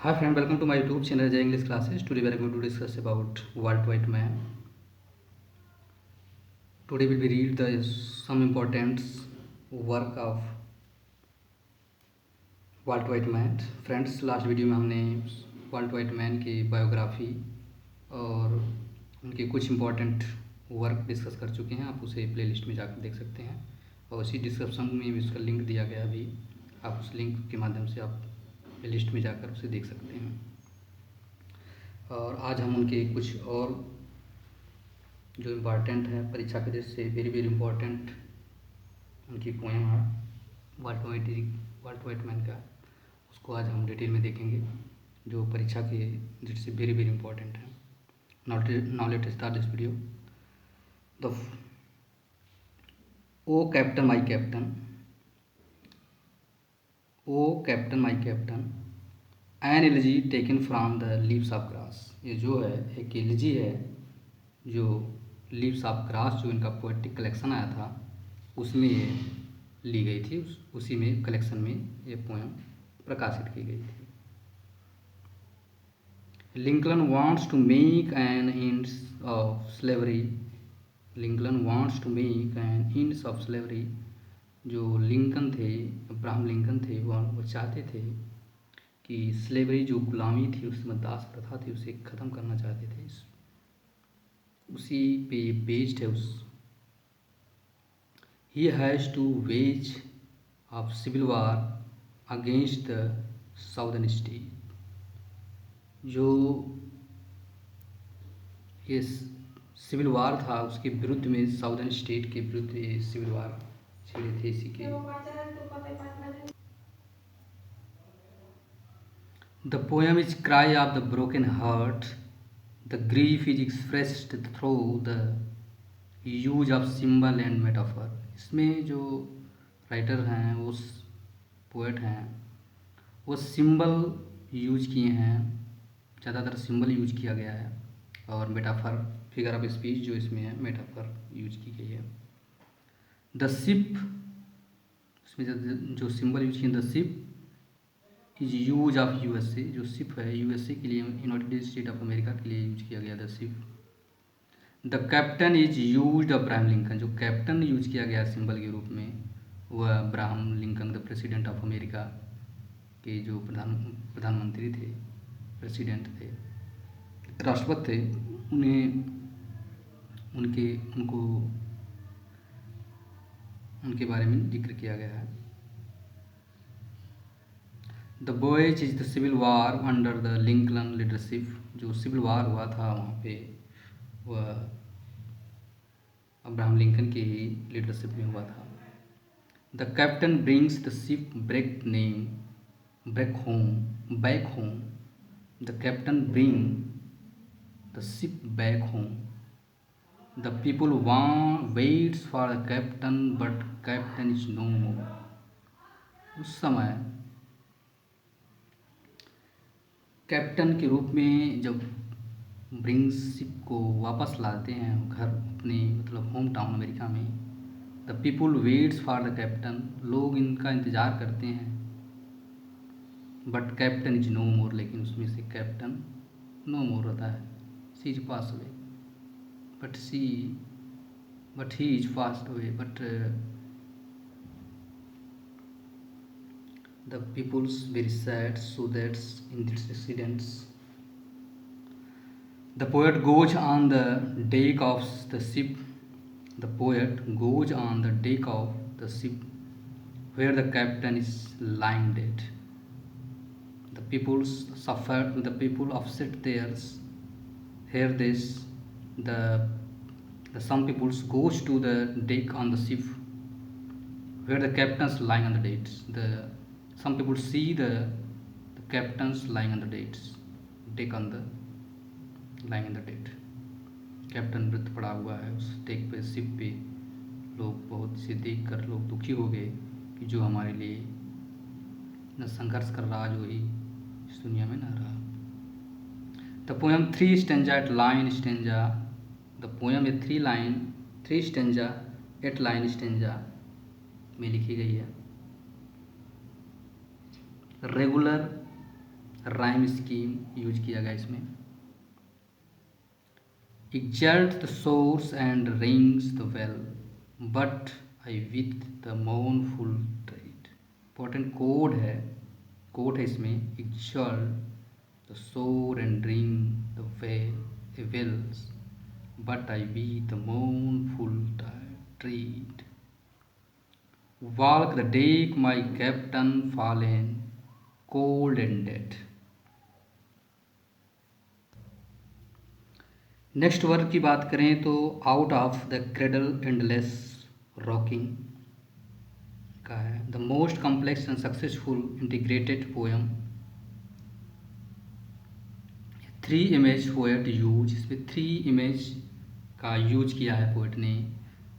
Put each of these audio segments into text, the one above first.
Hi friend, welcome to my YouTube channel Jai English Classes. Today we are going to discuss about Walt Whitman. Today we will read some important work of Walt Whitman. Friends, last video में हमने Walt Whitman की biography और उनके कुछ important work discuss कर चुके हैं। आप उसे प्लेलिस्ट में जाकर देख सकते हैं और उसी डिस्क्रिप्शन में भी उसका लिंक दिया गया अभी। आप उस लिंक के माध्यम से आप प्लेलिस्ट में जाकर उसे देख सकते हैं। और आज हम उनके कुछ और जो इम्पॉर्टेंट है परीक्षा के दृष्टि से वेरी वेरी इम्पॉर्टेंट उनकी पोएम है वाल्ट व्हाइटमैन का, उसको आज हम डिटेल में देखेंगे जो परीक्षा के दृष्टि से वेरी वेरी इम्पॉर्टेंट है। Now let start this video. The O Captain my Captain, O Captain my Captain, an elegy taken from the Leaves of Grass. ये जो है एक एलिजी है जो लीव्स ऑफ ग्रास जो इनका पोएटिक कलेक्शन आया था उसमें ये ली गई थी। उसी में कलेक्शन में ये पोएम प्रकाशित की गई थी। Lincoln wants to make an end of slavery, Lincoln wants to make an end of slavery. जो लिंकन थे, अब्राहम लिंकन थे, वो चाहते थे कि स्लेवरी जो गुलामी थी उसमें दास प्रथा थी उसे ख़त्म करना चाहते थे। उसी पे बेस्ड है। उस he has to wage of civil war against the southern state. जो ये सिविल वार था उसके विरुद्ध में, साउदर्न स्टेट के विरुद्ध ये सिविल वार छेड़े थे इसी के। The poem is cry of the broken heart, the grief is expressed through the use of symbol and metaphor. इसमें जो राइटर हैं, वो पोएट हैं, वो सिंबल यूज किए हैं, ज़्यादातर सिंबल यूज किया गया है और मेटाफर फिगर ऑफ स्पीच जो इसमें है मेटाफर यूज की गई है। द शिप, इसमें जो सिंबल यूज किए, the ship is use of USA. जो शिप है यूएसए के लिए, यूनाइटेड स्टेट ऑफ अमेरिका के लिए यूज किया गया the ship. The captain is use Abraham Lincoln. जो कैप्टन यूज किया गया सिंबल के रूप में वह Abraham Lincoln, the president of America के जो प्रधानमंत्री थे, प्रेसिडेंट थे, राष्ट्रपति थे, उन्हें उनके बारे में जिक्र किया गया है। The boys is the civil war under the Lincoln leadership. जो सिविल वार हुआ था वहाँ पे वह अब्राहम लिंकन की ही लीडरशिप में हुआ था। The captain brings the ship back home. The captain bring the ship back home. The people waits for the captain but captain is no more. उस समय कैप्टन के रूप में जब ब्रिंग्स शिप को वापस लाते हैं घर अपने, मतलब होम टाउन अमेरिका में, the people waits for the captain, लोग इनका इंतज़ार करते हैं, but captain is no more, लेकिन उसमें से कैप्टन नो मोर होता है। She is pass away but he is passed away, but the people's very sad, so that's in this accidents. The poet goes on the deck of the ship. The poet goes on the deck of the ship where the captain is lying dead. The people suffer, the people upset theirs. Hear this, the some people goes to the deck on the ship where the captain's lying on the deck. Some people see the captain's lying on the deck on the lying on the deck. Captain मृत पड़ा हुआ है उस deck पे, ship पे। लोग बहुत से देख कर लोग दुखी हो गए कि जो हमारे लिए न संघर्ष कर रहा, जो ही इस दुनिया में न रहा। The poem 3 stanza eight line stanza. The poem a 3 stanza eight line stanza में लिखी गई है। रेगुलर राइम स्कीम यूज किया गया इसमें। Exalt the source and rings the well, but I with the mournful tread। Important code है इसमें। Exalt the source and ring the wells, but I with the mournful tread। Walk the deck, my captain fallen, cold and dead। Next work की बात करें तो out of the cradle endless rocking का है। The most complex and successful integrated poem. 3 image poet use, इसमें 3 image का use किया है पोएट ने।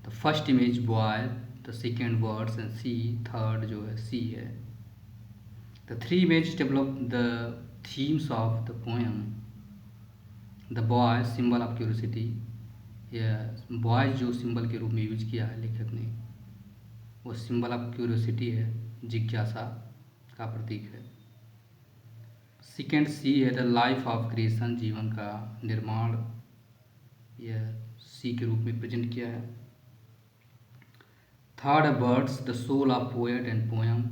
The first image boy, the second words and sea, third जो है सी है। The 3 image develop the themes of the poem. The boy symbol of curiosity, या boy जो सिंबल के रूप में यूज किया है लेखक ने, वो सिंबल ऑफ क्यूरियोसिटी है, जिज्ञासा का प्रतीक है। सेकेंड सी है द लाइफ ऑफ क्रिएशन, जीवन का निर्माण, यह सी के रूप में प्रेजेंट किया है। Third birds the soul of poet and poem,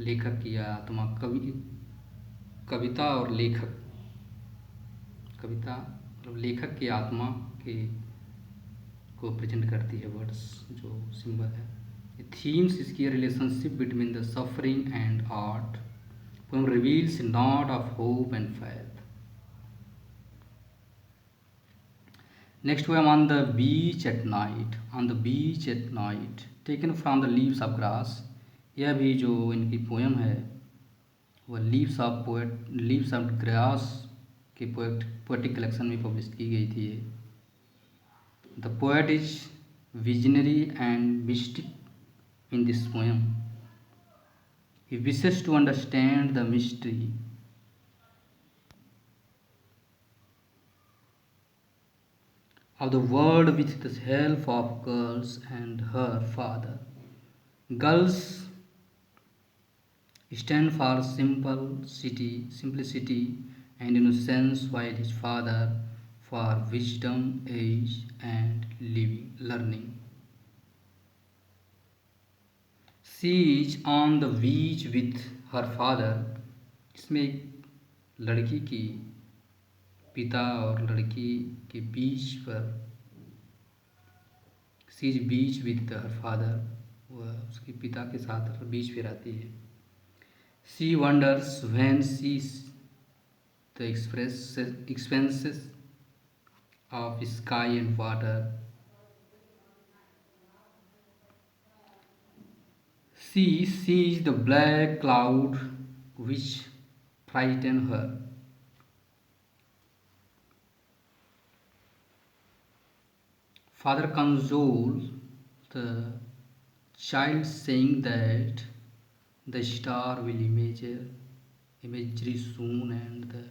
लेखक की आत्मा, कविता और लेखक, कविता मतलब लेखक की आत्मा के को प्रेजेंट करती है वर्ड्स जो सिंबल है। थीम्स इसकी relationship between the suffering and art. Poem reveals not of hope and faith. Next poem on the beach at night. On the beach at night taken from the Leaves of Grass. यह भी जो इनकी poem है वह Leaves of Grass के poetic collection में publish की गई थी। The poet is visionary and mystic in this poem. He wishes to understand the mystery of the world with the help of girls and her father. Girls stand for simplicity and innocence, while his father for wisdom, age and learning. She is on the beach with her father। इसमें एक लड़की की पिता और लड़की के beach पर, she is beach with her father, वह उसके पिता के साथ बीच पे रहती है। She wonders when sees the expenses of sky and water. She sees the black cloud which frighten her. Father consoles the child, saying that the star will imagery soon, and the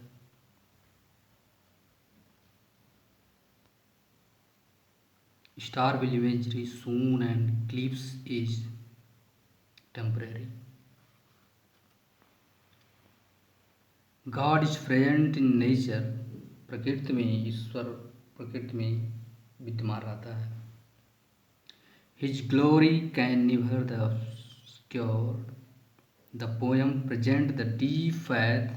star will imagery soon, and eclipse is temporary. God is present in nature। प्रकृति में ईश्वर प्रकृति में विद्यमान रहता है। His glory can never the obscure। The poem present the deep faith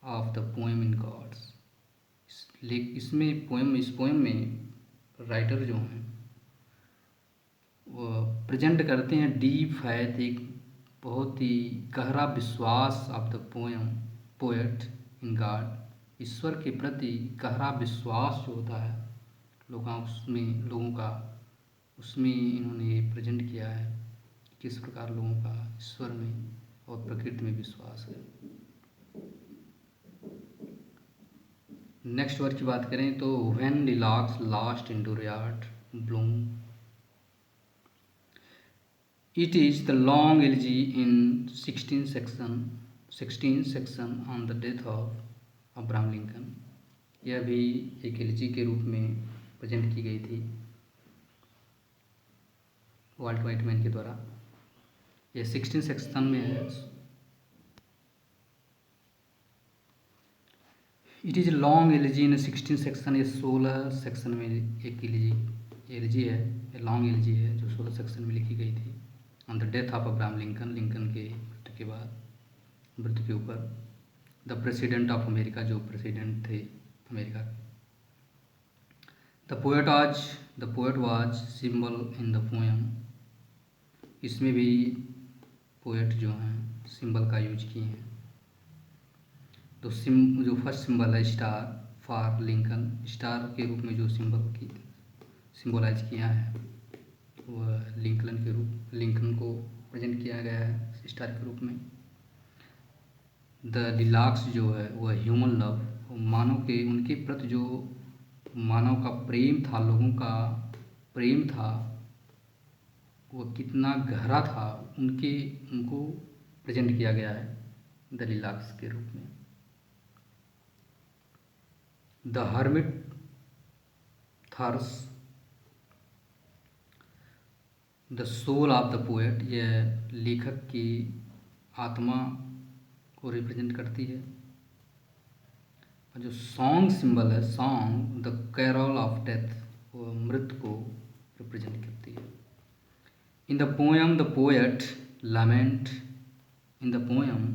of the poem in gods। इस poem में writer जो हैं वो प्रेजेंट करते हैं डीप फैथ, एक बहुत ही गहरा विश्वास of the poet in God. ईश्वर के प्रति गहरा विश्वास जो होता है लोगों का उसमें इन्होंने प्रेजेंट किया है, किस प्रकार लोगों का ईश्वर में और प्रकृति में विश्वास है। नेक्स्ट वर्ड की बात करें तो when lilacs last in dooryard bloom. It is the long elegy in 16 section on the death of Abraham Lincoln. यह भी एक एलिजी के रूप में प्रेजेंट की गई थी वाल्ट व्हाइटमैन के द्वारा। यह 16 सेक्शन में है। It is long elegy in 16 section, ये 16 सेक्शन में एक एलिजी है, ये लॉन्ग एलिजी है जो 16 सेक्शन में लिखी गई थी। On the death of Abraham Lincoln, Lincoln के मृत्यु के बाद, मृत्यु के ऊपर। द प्रेसिडेंट ऑफ अमेरिका, जो प्रेसिडेंट थे America. The poet was symbol in the poem, इसमें भी पोएट जो हैं सिंबल का यूज किए हैं। तो जो फर्स्ट सिंबल है स्टार फॉर लिंकन, स्टार के रूप में जो सिंबलाइज किया है वह लिंकन को प्रेजेंट किया गया है स्टार के रूप में। द लिलाक्स जो है वह ह्यूमन लव, मानव के उनके प्रति जो मानव का प्रेम था, लोगों का प्रेम था, वह कितना गहरा था, उनको प्रेजेंट किया गया है द लिलाक्स के रूप में। The hermit thrush, the soul of the poet, यह लेखक की आत्मा को रिप्रेजेंट करती है। और जो सॉन्ग सिंबल है, song the carol of death, वो मृत्यु को रिप्रेजेंट करती है। In the poem the poet lament, in the poem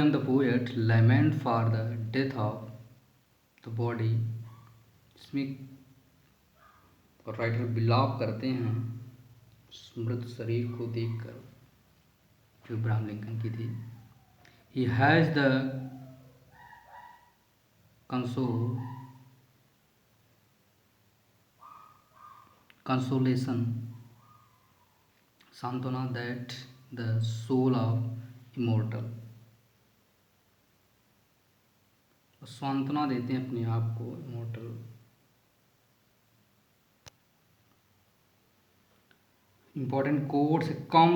the poet lament for the death of the body, इसमें राइटर बिलाप करते हैं मृत शरीर को देखकर, जो अब्राहम लिंकन की थी। He has the consolation, सांत्वना, that the soul of immortal, सांत्वना देते हैं अपने आप को immortal. Important quotes, come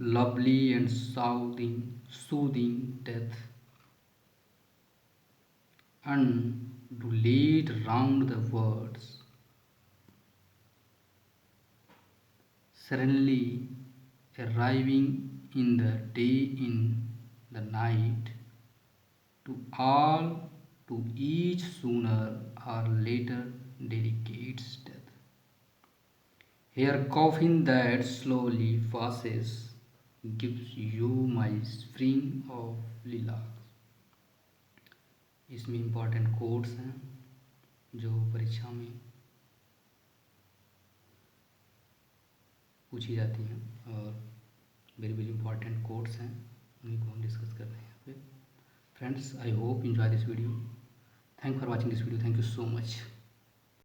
lovely and soothing death, undulate round the words, serenely arriving in the day, in the night, to each sooner or later delegates death. Here coffin that slowly passes gives you my spring of lilacs. इसमें important quotes हैं जो परीक्षा में पूछी जाती हैं और very very important quotes हैं, उन्हीं को हम डिस्कस कर रहे हैं यहाँ पे। Friends, I hope you enjoy this video. Thanks for watching this video. Thank you so much.